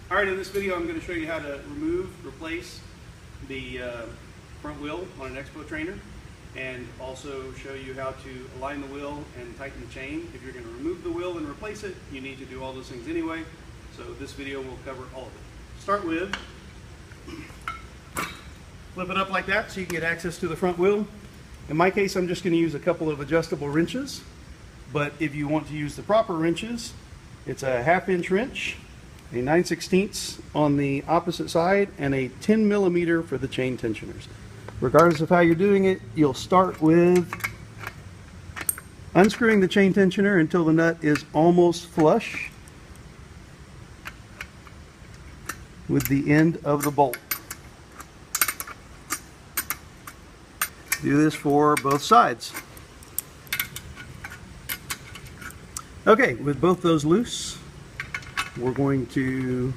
Alright, in this video I'm going to show you how to replace the front wheel on an XPO Trainer, and also show you how to align the wheel and tighten the chain. If you're going to remove the wheel and replace it, you need to do all those things anyway, so this video will cover all of it. Start with, flip it up like that so you can get access to the front wheel. In my case, I'm just going to use a couple of adjustable wrenches, but if you want to use the proper wrenches, it's a 1/2-inch wrench, a 9/16 on the opposite side, and a 10 millimeter for the chain tensioners. Regardless of how you're doing it, you'll start with unscrewing the chain tensioner until the nut is almost flush with the end of the bolt. Do this for both sides. Okay, with both those loose, we're going to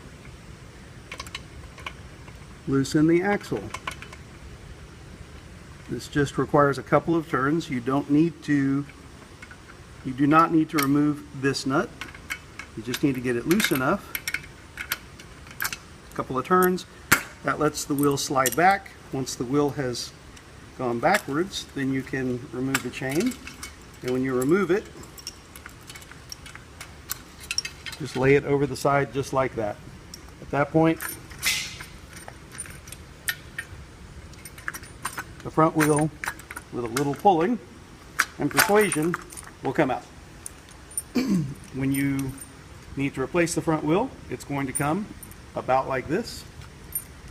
loosen the axle. This just requires a couple of turns. You do not need to remove this nut. You just need to get it loose enough. A couple of turns. That lets the wheel slide back. Once the wheel has gone backwards, then you can remove the chain. And when you remove it, just lay it over the side just like that. At that point, the front wheel, with a little pulling and persuasion, will come out. When you need to replace the front wheel, it's going to come about like this,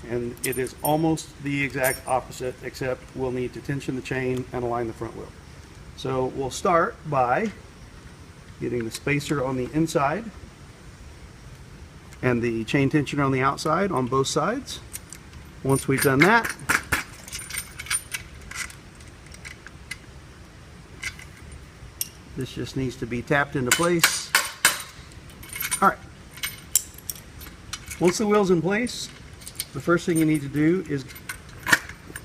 and it is almost the exact opposite, except we'll need to tension the chain and align the front wheel. So we'll start by getting the spacer on the inside and the chain tensioner on the outside on both sides. Once we've done that, this just needs to be tapped into place. All right. Once the wheel's in place, the first thing you need to do is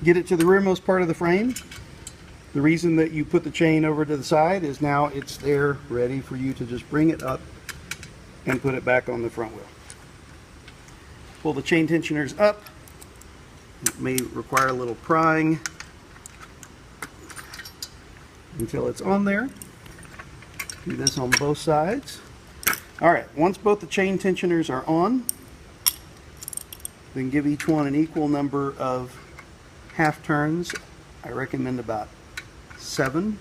get it to the rearmost part of the frame. The reason that you put the chain over to the side is now it's there ready for you to just bring it up and put it back on the front wheel. Pull the chain tensioners up. It may require a little prying until it's on there. Do this on both sides. Alright, once both the chain tensioners are on, then give each one an equal number of half turns. I recommend about 7.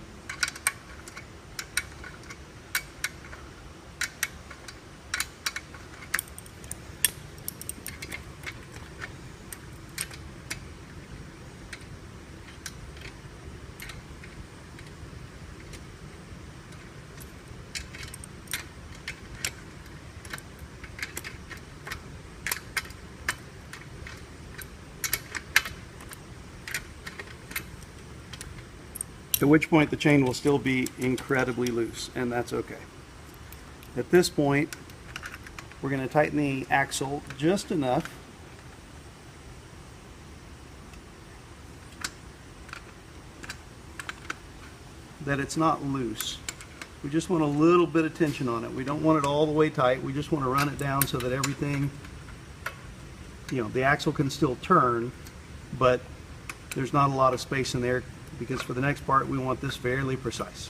At which point the chain will still be incredibly loose, and that's okay. At this point, we're going to tighten the axle just enough that it's not loose. We just want a little bit of tension on it. We don't want it all the way tight. We just want to run it down so that everything, the axle can still turn, but there's not a lot of space in there, because for the next part we want this fairly precise.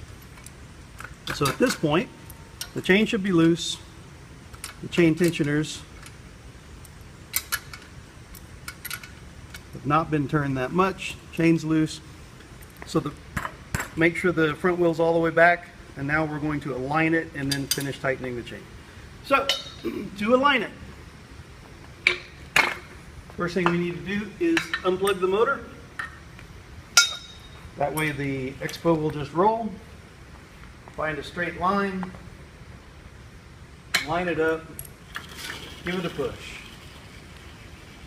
So at this point, the chain should be loose. The chain tensioners have not been turned that much. Chain's loose. So make sure the front wheel's all the way back, and now we're going to align it and then finish tightening the chain. So to align it, first thing we need to do is unplug the motor. That way the XPO will just roll. Find a straight line, line it up, give it a push.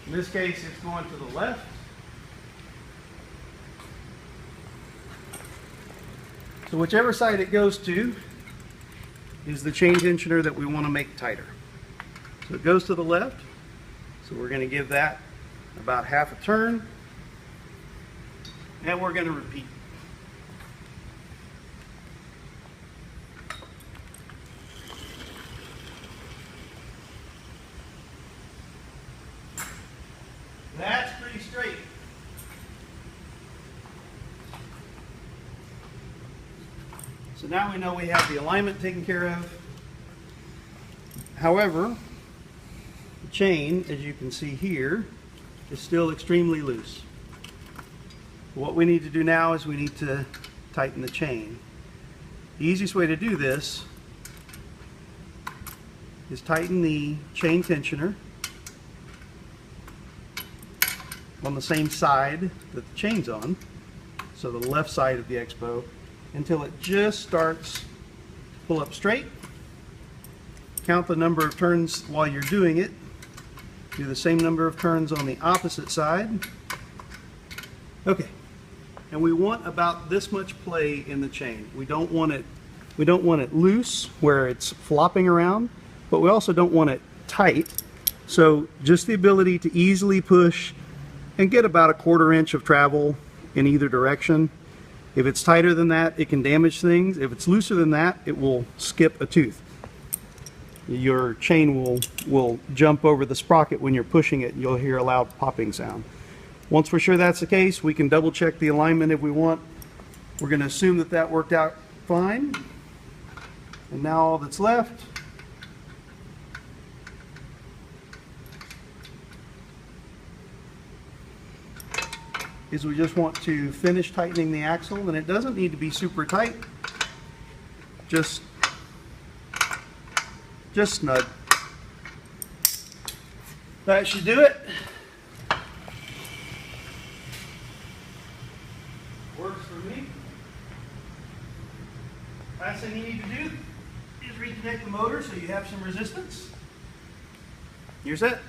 In this case, it's going to the left. So whichever side it goes to is the chain tensioner that we want to make tighter. So it goes to the left, so we're going to give that about half a turn. And we're going to repeat. straight. So now we know we have the alignment taken care of. However, the chain, as you can see here, is still extremely loose. What we need to do now is we need to tighten the chain. The easiest way to do this is tighten the chain tensioner on the same side that the chain's on, so the left side of the XPO, until it just starts to pull up straight. Count the number of turns while you're doing it. Do the same number of turns on the opposite side. Okay. And we want about this much play in the chain. We don't want it loose where it's flopping around, but we also don't want it tight. So just the ability to easily push and get about a 1/4 inch of travel in either direction. If it's tighter than that, it can damage things. If it's looser than that, it will skip a tooth. Your chain will jump over the sprocket when you're pushing it, and you'll hear a loud popping sound. Once we're sure that's the case, we can double check the alignment if we want. We're going to assume that that worked out fine. And now all that's left is we just want to finish tightening the axle, and it doesn't need to be super tight, just snug. That should do it. Works for me. Last thing you need to do is reconnect the motor so you have some resistance. You're set.